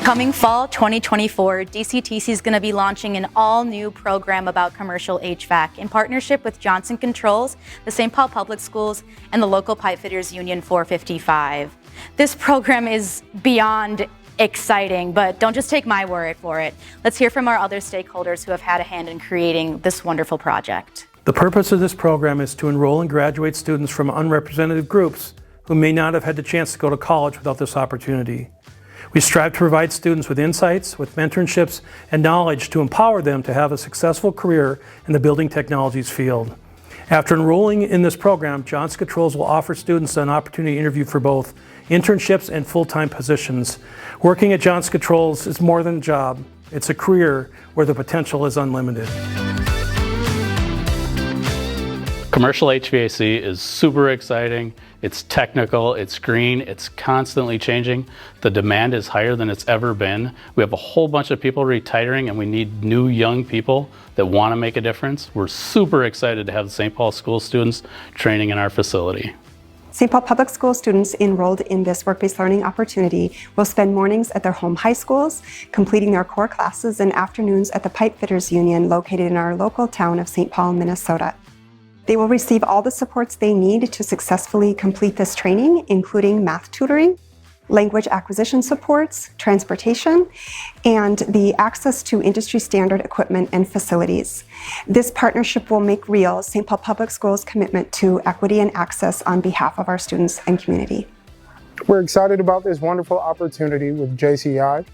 Coming fall 2024, DCTC is going to be launching an all-new program about commercial HVAC in partnership with Johnson Controls, the St. Paul Public Schools, and the local Pipefitters Union 455. This program is beyond exciting, but don't just take my word for it. Let's hear from our other stakeholders who have had a hand in creating this wonderful project. The purpose of this program is to enroll and graduate students from unrepresented groups who may not have had the chance to go to college without this opportunity. We strive to provide students with insights, with mentorships, and knowledge to empower them to have a successful career in the building technologies field. After enrolling in this program, Johnson Controls will offer students an opportunity to interview for both internships and full-time positions. Working at Johnson Controls is more than a job. It's a career where the potential is unlimited. Commercial HVAC is super exciting. It's technical, it's green, it's constantly changing. The demand is higher than it's ever been. We have a whole bunch of people retiring and we need new young people that want to make a difference. We're super excited to have the St. Paul School students training in our facility. St. Paul Public School students enrolled in this work-based learning opportunity will spend mornings at their home high schools, completing their core classes, and afternoons at the Pipefitters Union located in our local town of St. Paul, Minnesota. They will receive all the supports they need to successfully complete this training, including math tutoring, language acquisition supports, transportation, and the access to industry standard equipment and facilities. This partnership will make real St. Paul Public Schools' commitment to equity and access on behalf of our students and community. We're excited about this wonderful opportunity with JCI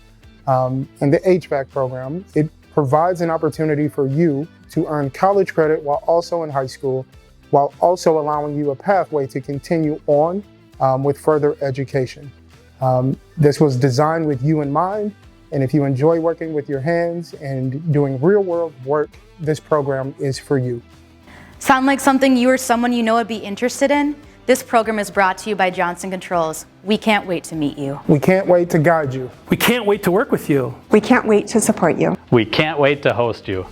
and the HVAC program. It provides an opportunity for you to earn college credit while also in high school, while also allowing you a pathway to continue on with further education. This was designed with you in mind, and if you enjoy working with your hands and doing real-world work, this program is for you. Sound like something you or someone you know would be interested in? This program is brought to you by Johnson Controls. We can't wait to meet you. We can't wait to guide you. We can't wait to work with you. We can't wait to support you. We can't wait to host you.